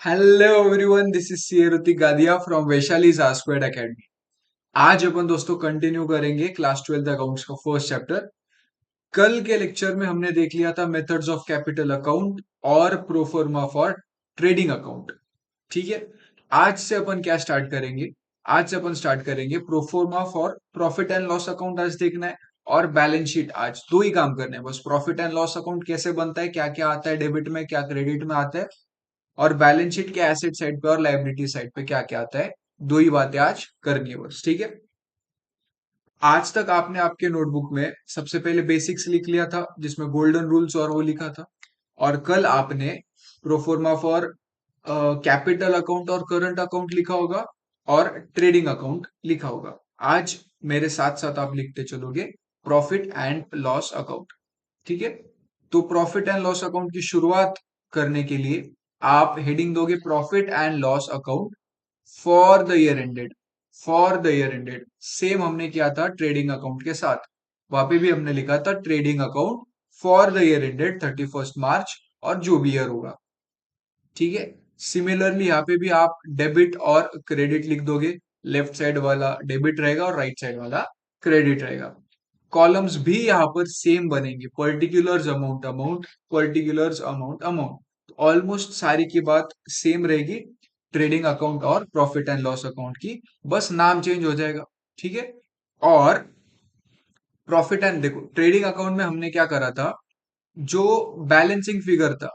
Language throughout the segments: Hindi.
Hello everyone, this is Shruti Gadia from Vaishali's A squared academy. आज अपन दोस्तों कंटिन्यू करेंगे क्लास 12th अकाउंट्स का फर्स्ट चैप्टर। कल के लेक्चर में हमने देख लिया था मेथड्स ऑफ कैपिटल अकाउंट और प्रोफॉर्मा फॉर ट्रेडिंग अकाउंट। ठीक है, आज से अपन क्या स्टार्ट करेंगे? आज से अपन स्टार्ट करेंगे proforma for profit and loss account आज देखना है, और बैलेंस शीट। आज दो ही काम करने हैं बस। प्रॉफिट एंड लॉस अकाउंट कैसे बनता है, क्या क्या आता है डेबिट में, क्या क्रेडिट में आता है, और बैलेंस शीट के एसेट साइड पे और लायबिलिटी साइड पे क्या क्या आता है। दो ही बातें आज करनी है बस, ठीक है। आज तक आपने आपके नोटबुक में सबसे पहले बेसिक्स लिख लिया था, जिसमें गोल्डन रूल्स और वो लिखा था। और कल आपने प्रोफॉर्मा फॉर कैपिटल अकाउंट और करंट अकाउंट लिखा होगा, और ट्रेडिंग अकाउंट लिखा होगा। आज मेरे साथ साथ आप लिखते चलोगे प्रॉफिट एंड लॉस अकाउंट, ठीक है। तो प्रॉफिट एंड लॉस अकाउंट की शुरुआत करने के लिए आप हेडिंग दोगे profit and loss account for the year ended. For the year ended same हमने किया था ट्रेडिंग अकाउंट के साथ। वहां पे भी हमने लिखा था trading account for the year ended 31 मार्च, और जो भी ईयर होगा, ठीक है। सिमिलरली यहाँ पे भी आप डेबिट और क्रेडिट लिख दोगे। लेफ्ट साइड वाला डेबिट रहेगा और राइट साइड वाला क्रेडिट रहेगा। कॉलम्स भी यहाँ पर सेम बनेंगे, particulars amount amount, particulars amount amount. Almost सारी की बात सेम रहेगी ट्रेडिंग अकाउंट और प्रॉफिट एंड लॉस अकाउंट की, बस नाम चेंज हो जाएगा, ठीक है। और प्रॉफिट एंड देखो, ट्रेडिंग अकाउंट में हमने क्या करा था, जो बैलेंसिंग फिगर था,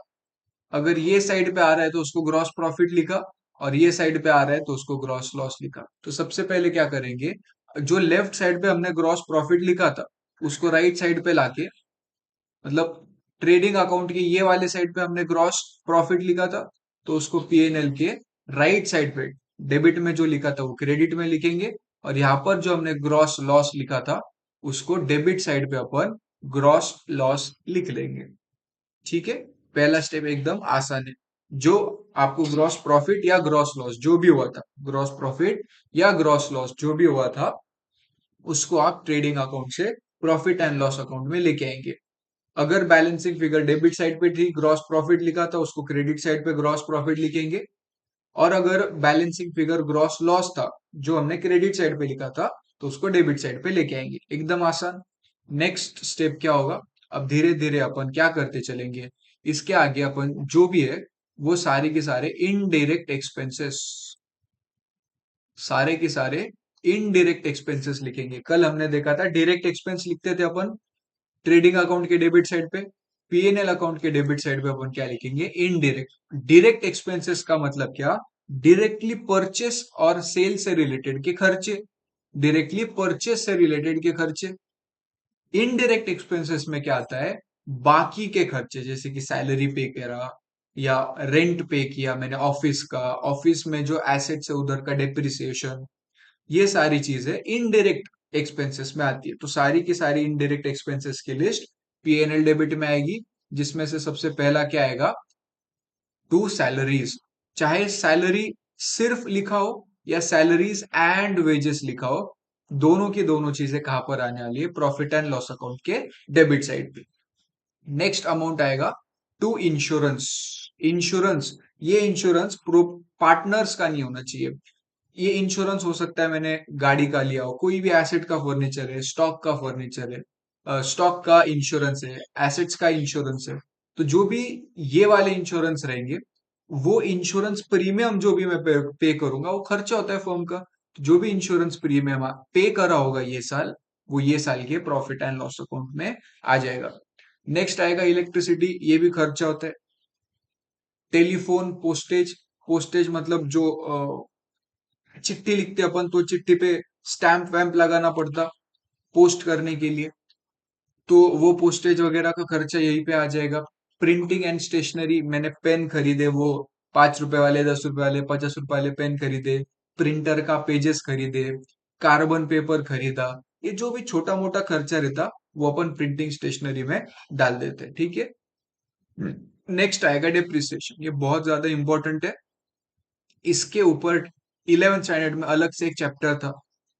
अगर ये साइड पे आ रहा है तो उसको ग्रॉस प्रॉफिट लिखा, और ये साइड पे आ रहा है तो उसको ग्रॉस लॉस लिखा। तो सबसे पहले क्या करेंगे, जो लेफ्ट साइड पे हमने ग्रॉस प्रॉफिट लिखा था उसको राइट साइड पे लाके, मतलब ट्रेडिंग अकाउंट की ये वाले साइड पे हमने ग्रॉस प्रॉफिट लिखा था, तो उसको पीएनएल के राइट साइड पे डेबिट में जो लिखा था वो क्रेडिट में लिखेंगे, और यहाँ पर जो हमने ग्रॉस लॉस लिखा था उसको डेबिट साइड पे अपन ग्रॉस लॉस लिख लेंगे, ठीक है। पहला स्टेप एकदम आसान है। जो आपको ग्रॉस प्रॉफिट या ग्रॉस लॉस जो भी हुआ था, ग्रॉस प्रॉफिट या ग्रॉस लॉस जो भी हुआ था, उसको आप ट्रेडिंग अकाउंट से प्रॉफिट एंड लॉस अकाउंट में लेके आएंगे। अगर बैलेंसिंग फिगर डेबिट साइड पे थी, ग्रॉस प्रॉफिट लिखा था, उसको क्रेडिट साइड पे ग्रॉस प्रॉफिट लिखेंगे। और अगर बैलेंसिंग फिगर ग्रॉस लॉस था, जो हमने क्रेडिट साइड पे लिखा था, तो उसको डेबिट साइड पे लेके आएंगे। एकदम आसान। नेक्स्ट स्टेप क्या होगा, अब धीरे धीरे अपन क्या करते चलेंगे, इसके आगे अपन जो भी है वो सारे के सारे इनडायरेक्ट एक्सपेंसेस, सारे के सारे इनडायरेक्ट एक्सपेंसेस लिखेंगे। कल हमने देखा था डायरेक्ट एक्सपेंस लिखते थे अपन ट्रेडिंग अकाउंट के डेबिट साइड पे, पीएनएल अकाउंट के डेबिट साइड पे अपन क्या लिखेंगे, इनडायरेक्ट। डायरेक्ट एक्सपेंसेस का मतलब क्या, डायरेक्टली परचेस और सेल से रिलेटेड के खर्चे, डायरेक्टली परचेस से रिलेटेड के खर्चे। इनडायरेक्ट एक्सपेंसेस में क्या आता है, बाकी के खर्चे, जैसे कि सैलरी पे करा या रेंट पे किया मैंने ऑफिस का, ऑफिस में जो एसेट्स है उधर का डेप्रिसिएशन, ये सारी चीजें इनडायरेक्ट एक्सपेंसेस में आती है। तो सारी की सारी इनडायरेक्ट एक्सपेंसेस की लिस्ट पीएनएल डेबिट में आएगी, जिसमें से सबसे पहला क्या आएगा, टू सैलरीज। चाहे सैलरी सिर्फ लिखा हो या सैलरीज एंड वेजेस लिखा हो, दोनों की दोनों चीजें कहां पर आने वाली है, प्रॉफिट एंड लॉस अकाउंट के डेबिट साइड पे। नेक्स्ट अमाउंट आएगा टू इंश्योरेंस। इंश्योरेंस, ये इंश्योरेंस पार्टनर्स का नहीं होना चाहिए। ये इंश्योरेंस हो सकता है मैंने गाड़ी का लिया हो, कोई भी एसेट का फर्नीचर है, स्टॉक का फर्नीचर है, स्टॉक का इंश्योरेंस है, एसेट्स का इंश्योरेंस है। तो जो भी ये वाले इंश्योरेंस रहेंगे, वो इंश्योरेंस प्रीमियम जो भी मैं पे करूंगा वो खर्चा होता है फर्म का। तो जो भी इंश्योरेंस प्रीमियम पे करा होगा ये साल, वो ये साल के प्रॉफिट एंड लॉस अकाउंट में आ जाएगा। नेक्स्ट आएगा इलेक्ट्रिसिटी, ये भी खर्चा होता है। टेलीफोन पोस्टेज, पोस्टेज मतलब जो चिट्ठी लिखते अपन, तो चिट्ठी पे स्टैंप वैम्प लगाना पड़ता पोस्ट करने के लिए, तो वो पोस्टेज वगैरह का खर्चा यहीं पे आ जाएगा। प्रिंटिंग एंड स्टेशनरी, मैंने पेन खरीदे, वो 5 रुपए वाले, 10 रुपए वाले, 50 रुपए वाले पेन खरीदे, प्रिंटर का पेजेस खरीदे, कार्बन पेपर खरीदा, ये जो भी छोटा मोटा खर्चा रहता वो अपन प्रिंटिंग स्टेशनरी में डाल देते, ठीक है। नेक्स्ट आएगा डिप्रिसिएशन, ये बहुत ज्यादा इंपॉर्टेंट है। इसके ऊपर 11th स्टैंडर्ड में अलग से एक चैप्टर था,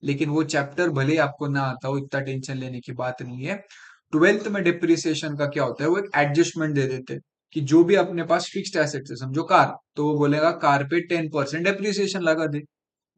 लेकिन वो चैप्टर भले ही आपको ना आता हो, इतना टेंशन लेने की बात नहीं है। 12th में डिप्रिसिएशन का क्या होता है, वो एक एडजस्टमेंट दे देते हैं कि जो भी अपने पास फिक्स्ड एसेट है, समझो कार, तो वो बोलेगा कार पे 10% डेप्रिसिएशन लगा दे,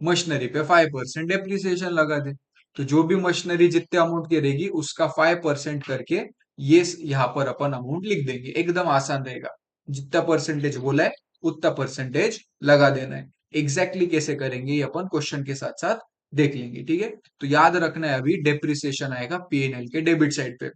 मशीनरी पे 5% डेप्रिसिएशन लगा दे। तो जो भी मशीनरी जितने अमाउंट की रहेगी उसका 5% करके ये यहाँ पर अपन अमाउंट लिख देंगे, एकदम आसान रहेगा। जितना परसेंटेज बोला है उतना परसेंटेज लगा देना है। एग्जैक्टली कैसे करेंगे ये अपन क्वेश्चन के साथ साथ देख लेंगे, ठीक है। तो याद रखना है, अभी डेप्रिसिएशन आएगा पीएनएल के डेबिट साइड पे।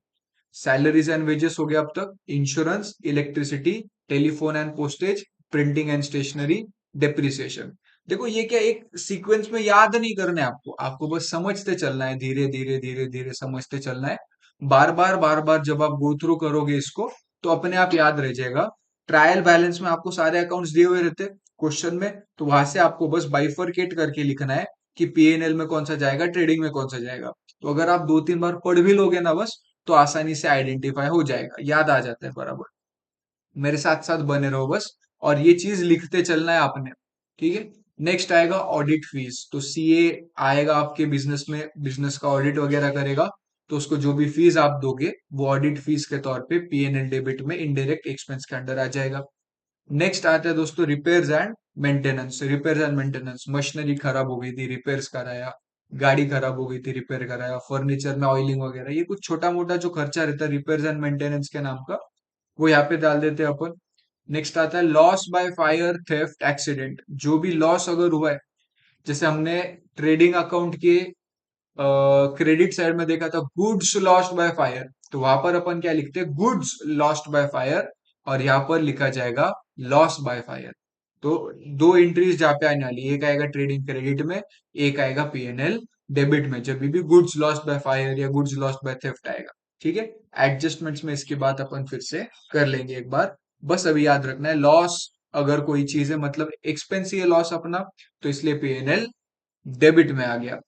सैलरीज एंड वेजेस हो गया अब तक, insurance, electricity, telephone and postage, printing and stationery, depreciation. देखो ये क्या एक सीक्वेंस में याद नहीं करना है आपको, आपको बस समझते चलना है, धीरे धीरे धीरे धीरे समझते चलना है। बार बार जब आप गो थ्रू करोगे इसको तो अपने आप याद रह जाएगा। ट्रायल बैलेंस में आपको सारे अकाउंट्स दिए हुए रहते क्वेश्चन में, तो वहां से आपको बस बाइफरकेट करके लिखना है कि पीएनएल में कौन सा जाएगा, ट्रेडिंग में कौन सा जाएगा। तो अगर आप 2-3 बार पढ़ भी लोगे ना बस, तो आसानी से आइडेंटिफाई हो जाएगा, याद आ जाता है बराबर। मेरे साथ साथ बने रहो बस, और ये चीज लिखते चलना है आपने, ठीक है। नेक्स्ट आएगा ऑडिट फीस। तो सीए आएगा आपके बिजनेस में, बिजनेस का ऑडिट वगैरह करेगा, तो उसको जो भी फीस आप दोगे वो ऑडिट फीस के तौर पे पीएनएल डेबिट में इनडायरेक्ट एक्सपेंस के अंडर आ जाएगा। नेक्स्ट आता है दोस्तों repairs and maintenance. Repairs and maintenance, machinery खराब हो गई थी, रिपेयर्स कराया, गाड़ी खराब हो गई थी, रिपेयर कराया, फर्नीचर में ऑयलिंग वगैरह, ये कुछ छोटा मोटा जो खर्चा रहता है रिपेयर्स एंड मेंटेनेंस के नाम का, वो यहाँ पे डाल देते हैं अपन। नेक्स्ट आता है loss by fire, theft, accident. जो भी लॉस अगर हुआ है, जैसे हमने ट्रेडिंग अकाउंट के क्रेडिट साइड में देखा था गुड्स लॉस्ट बाय फायर, तो वहां पर अपन क्या लिखते हैं, गुड्स लॉस्ट बाय फायर, और यहाँ पर लिखा जाएगा लॉस बाय फायर। तो दो एंट्रीज जहाँ पे आने वाली, एक आएगा ट्रेडिंग क्रेडिट में, एक आएगा पीएनएल डेबिट में, जब भी गुड्स लॉस्ट बाय फायर या गुड्स लॉस्ट बाय थेफ्ट आएगा, ठीक है। एडजस्टमेंट्स में इसकी बात अपन फिर से कर लेंगे एक बार। बस अभी याद रखना है लॉस, अगर कोई चीज है मतलब एक्सपेंस ही है लॉस अपना, तो इसलिए पीएनएल डेबिट में आ गया।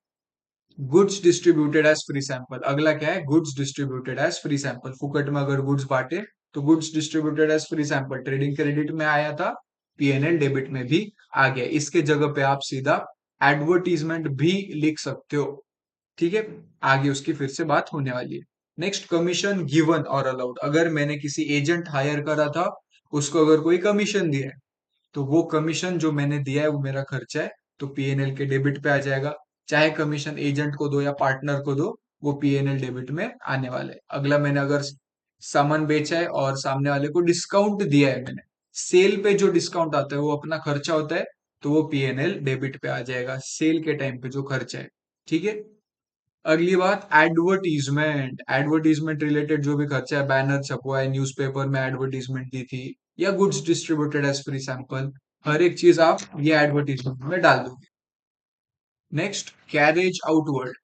Goods distributed as free sample, अगला क्या है, goods distributed as free sample. फुकट में अगर गुड्स बांटे तो goods distributed as free sample, trading credit में आया था, पीएनएल डेबिट में भी आ गया। इसके जगह पे आप सीधा एडवर्टीजमेंट भी लिख सकते हो, ठीक है। आगे उसकी फिर से बात होने वाली है। नेक्स्ट, कमीशन गिवन और अलाउड। अगर मैंने किसी एजेंट हायर करा था, उसको अगर कोई कमीशन दिया है, तो वो कमीशन जो मैंने दिया है वो मेरा खर्चा है, तो पीएनएल के डेबिट पे आ जाएगा। चाहे कमीशन एजेंट को दो या पार्टनर को दो, वो पीएनएल डेबिट में आने वाले हैं। अगला, मैंने अगर सामान बेचा है और सामने वाले को डिस्काउंट दिया है मैंने, सेल पे जो डिस्काउंट आता है वो अपना खर्चा होता है, तो वो पीएनएल डेबिट पे आ जाएगा, सेल के टाइम पे जो खर्चा है, ठीक है। अगली बात, एडवर्टीजमेंट। एडवर्टीजमेंट रिलेटेड जो भी खर्चा है, बैनर छपवा है, न्यूज़पेपर में एडवर्टीजमेंट दी थी, या goods distributed as free sample, हर एक चीज आप ये एडवर्टीजमेंट में डाल दोगे। Next, carriage outward.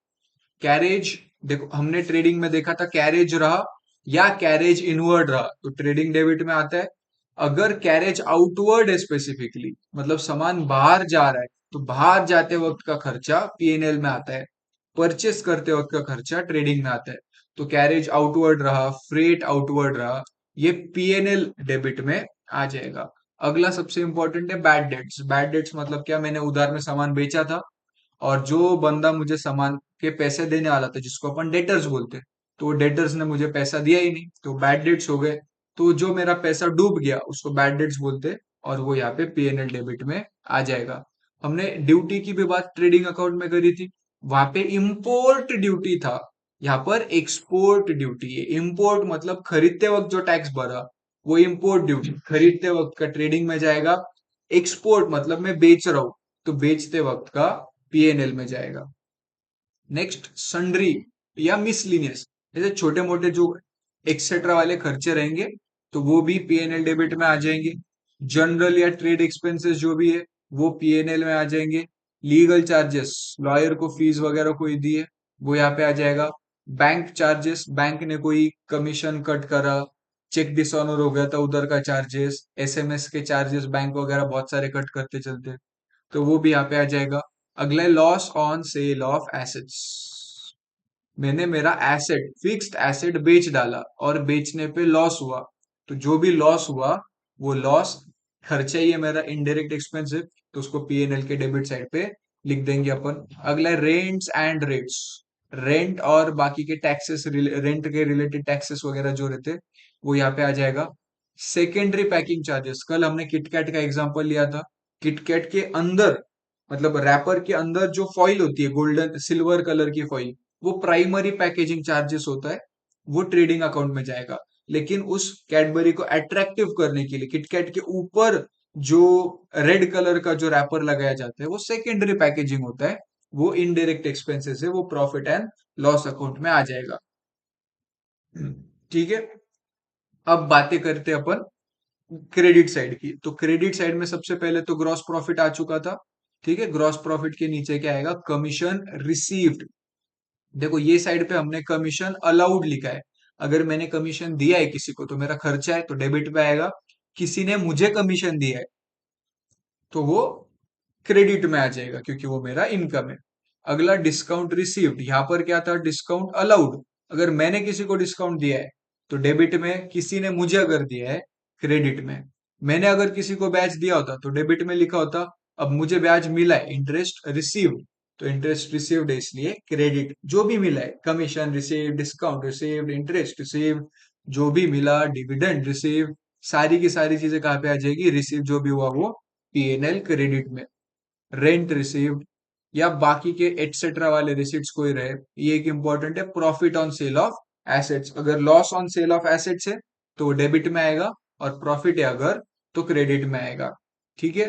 कैरेज, देखो हमने ट्रेडिंग में देखा था कैरेज रहा या कैरेज इनवर्ड रहा, तो ट्रेडिंग डेबिट में आता है। अगर कैरेज आउटवर्ड है स्पेसिफिकली, मतलब सामान बाहर जा रहा है, तो बाहर जाते वक्त का खर्चा पीएनएल में आता है, परचेस करते वक्त का खर्चा ट्रेडिंग में आता है। तो कैरेज आउटवर्ड रहा, फ्रेट आउटवर्ड रहा, ये पीएनएल डेबिट में आ जाएगा। अगला सबसे इंपॉर्टेंट है बैड डेट्स। बैड डेट्स मतलब क्या, मैंने उधार में सामान बेचा था, और जो बंदा मुझे सामान के पैसे देने वाला था, जिसको अपन डेटर्स बोलते हैं, तो डेटर्स ने मुझे पैसा दिया ही नहीं, तो बैड डेट्स हो गए। तो जो मेरा पैसा डूब गया उसको बैड डेट्स बोलते हैं, और वो यहाँ पे पीएनएल डेबिट में आ जाएगा। हमने ड्यूटी की भी बात ट्रेडिंग अकाउंट में करी थी, वहां पे इंपोर्ट ड्यूटी था, यहाँ पर एक्सपोर्ट ड्यूटी है। इंपोर्ट मतलब खरीदते वक्त जो टैक्स भरा, वो इंपोर्ट ड्यूटी खरीदते वक्त का ट्रेडिंग में जाएगा। एक्सपोर्ट मतलब मैं बेच रहा हूं, तो बेचते वक्त का पीएनएल में जाएगा। नेक्स्ट, सन्ड्री या मिसलिनियस, जैसे छोटे मोटे जो एक्सेट्रा वाले खर्चे रहेंगे, तो वो भी पीएनएल डेबिट में आ जाएंगे। जनरल या ट्रेड एक्सपेंसेस जो भी है वो पीएनएल में आ जाएंगे। लीगल चार्जेस, लॉयर को फीस वगैरह कोई दी है, वो यहाँ पे आ जाएगा। बैंक चार्जेस, बैंक ने कोई कमीशन कट करा, चेक डिसऑनर हो गया था, उधर का चार्जेस, एसएमएस के चार्जेस, बैंक वगैरह बहुत सारे कट करते चलते हैं, तो वो भी यहाँ पे आ जाएगा। अगला है loss on sale of assets. मैंने मेरा एसेट, फिक्स्ड एसेट बेच डाला और बेचने पे लॉस हुआ, तो जो भी लॉस हुआ वो लॉस खर्चा ही है मेरा, इनडायरेक्ट एक्सपेंस है, तो उसको पीएनएल के डेबिट साइड पे लिख देंगे अपन। अगला है रेंट्स एंड रेट्स। रेंट और बाकी के टैक्सेस, रेंट के रिलेटेड टैक्सेस वगैरह जो रहते हैं वो यहाँ पे आ जाएगा। सेकेंडरी पैकिंग चार्जेस, कल हमने किटकैट का एग्जांपल लिया था। किटकैट के अंदर, मतलब रैपर के अंदर जो फॉइल होती है गोल्डन सिल्वर कलर की फॉइल, वो प्राइमरी पैकेजिंग चार्जेस होता है, वो ट्रेडिंग अकाउंट में जाएगा। लेकिन उस कैडबरी को अट्रैक्टिव करने के लिए किटकैट के ऊपर जो रेड कलर का जो रैपर लगाया जाता है वो सेकेंडरी पैकेजिंग होता है, वो इनडायरेक्ट एक्सपेंसेस है, वो प्रॉफिट एंड लॉस अकाउंट में आ जाएगा। ठीक है। अब बातें करते हैं अपन क्रेडिट साइड की। तो क्रेडिट साइड में सबसे पहले तो ग्रॉस प्रॉफिट आ चुका था। ठीक है, ग्रॉस प्रॉफिट के नीचे क्या आएगा, कमीशन रिसीव्ड। देखो ये साइड पे हमने कमीशन अलाउड लिखा है। अगर मैंने कमीशन दिया है किसी को तो मेरा खर्चा है, तो डेबिट पे आएगा। किसी ने मुझे कमीशन दिया है तो वो क्रेडिट में आ जाएगा, क्योंकि वो मेरा इनकम है। अगला डिस्काउंट रिसीव्ड, यहां पर क्या था, डिस्काउंट अलाउड। अगर मैंने किसी को डिस्काउंट दिया है तो डेबिट में, किसी ने मुझे अगर दिया है क्रेडिट में। मैंने अगर किसी को ब्याज दिया होता तो डेबिट में लिखा होता। अब मुझे ब्याज मिला है, इंटरेस्ट रिसीव्ड, तो इंटरेस्ट रिसीव्ड है इसलिए क्रेडिट। जो भी मिला है, commission received, discount received, interest received, जो भी मिला, डिविडेंड रिसीव्ड, सारी की सारी चीजें कहाँ पे आ जाएगी, रिसीव जो भी हुआ वो पीएनएल क्रेडिट में। रेंट रिसीव्ड या बाकी के एटसेट्रा वाले रिसीट्स कोई रहे, ये एक इंपॉर्टेंट है। Profit on sale of assets, अगर loss on sale of assets है तो डेबिट में आएगा, और प्रॉफिट है अगर तो क्रेडिट में आएगा। ठीक है।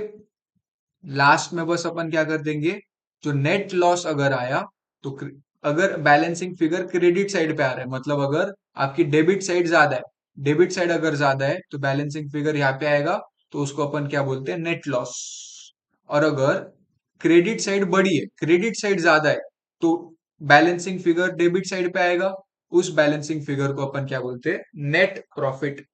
लास्ट में बस अपन क्या कर देंगे, जो नेट लॉस अगर आया तो अगर बैलेंसिंग फिगर क्रेडिट साइड पे आ रहा है, मतलब अगर आपकी डेबिट साइड ज्यादा है, डेबिट साइड अगर ज्यादा है तो बैलेंसिंग फिगर यहाँ पे आएगा, तो उसको अपन क्या बोलते हैं, नेट लॉस। और अगर क्रेडिट साइड बड़ी है, क्रेडिट साइड ज्यादा है, तो बैलेंसिंग फिगर डेबिट साइड पे आएगा, उस बैलेंसिंग फिगर को अपन क्या बोलते हैं, नेट प्रॉफिट।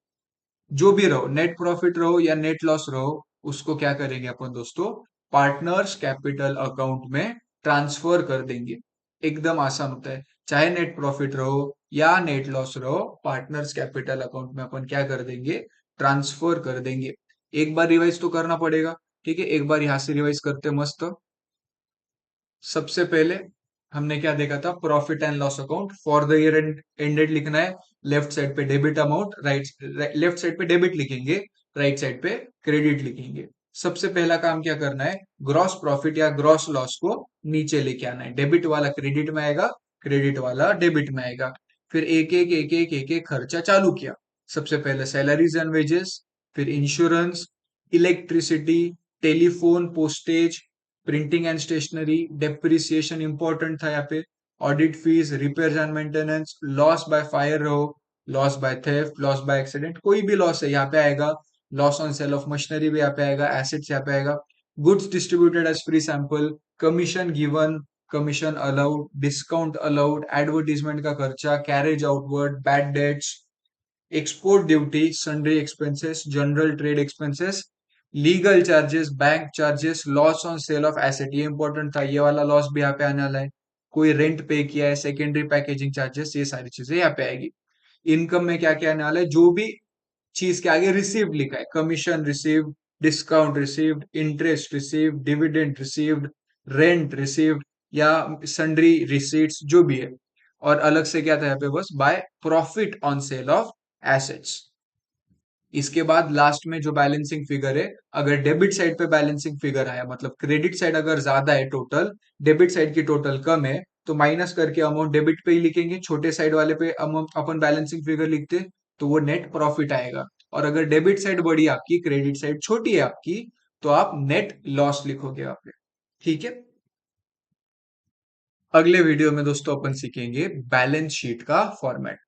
जो भी रहो, नेट प्रॉफिट रहो या नेट लॉस रहो, उसको क्या करेंगे अपन दोस्तों, पार्टनर्स कैपिटल अकाउंट में ट्रांसफर कर देंगे। एकदम आसान होता है, चाहे नेट प्रॉफिट रहो या नेट लॉस रहो, पार्टनर्स कैपिटल अकाउंट में अपन क्या कर देंगे, ट्रांसफर कर देंगे। एक बार रिवाइज तो करना पड़ेगा। ठीक है, एक बार यहां से रिवाइज करते मस्त। सबसे पहले हमने क्या देखा था, profit and loss account for the year ended लिखना है। लेफ्ट साइड पे debit amount, right left side पे डेबिट लिखेंगे, राइट साइड पे क्रेडिट लिखेंगे। सबसे पहला काम क्या करना है, ग्रॉस प्रॉफिट या ग्रॉस लॉस को नीचे लेके आना है। डेबिट वाला क्रेडिट में आएगा, क्रेडिट वाला डेबिट में आएगा। फिर एक एक खर्चा चालू किया। सबसे पहले सैलरीज एंड वेजेस, फिर insurance, electricity, telephone, postage, printing and stationery, depreciation important था यहाँ पे, audit fees, repair and maintenance, loss by fire रहो, loss by theft, loss by accident, कोई भी लॉस है यहाँ पे आएगा। Loss on sale of machinery भी यहाँ पे आएगा, एसेट्स यहाँ पे आएगा। Goods distributed as free sample, commission given, commission allowed, discount allowed, advertisement का खर्चा, carriage outward, bad debts, export duty, sundry expenses, general trade expenses, legal charges, bank charges, loss on sale of asset, ये इंपॉर्टेंट था, ये वाला लॉस भी यहाँ पे आने वाला है। कोई रेंट पे किया है, सेकेंडरी पैकेजिंग चार्जेस, ये सारी चीजें यहाँ पे आएगी। इनकम में क्या क्या आने वाला है, जो भी चीज के आगे रिसीव्ड लिखा है, commission received, discount received, interest received, dividend received, rent received या सन्ड्री रिसीट्स जो भी है। और अलग से क्या था यहाँ पे, बस by profit on sale of assets. इसके बाद लास्ट में जो बैलेंसिंग फिगर है, अगर डेबिट साइड पे बैलेंसिंग फिगर आया, मतलब क्रेडिट साइड अगर ज्यादा है टोटल, डेबिट साइड की टोटल कम है, तो माइनस करके अमाउंट डेबिट पे ही लिखेंगे, छोटे साइड वाले पे अपन बैलेंसिंग फिगर लिखते, तो वो नेट प्रॉफिट आएगा। और अगर डेबिट साइड बड़ी है आपकी, क्रेडिट साइड छोटी है आपकी, तो आप नेट लॉस लिखोगे आप। ठीक है। अगले वीडियो में दोस्तों अपन सीखेंगे बैलेंस शीट का फॉर्मेट।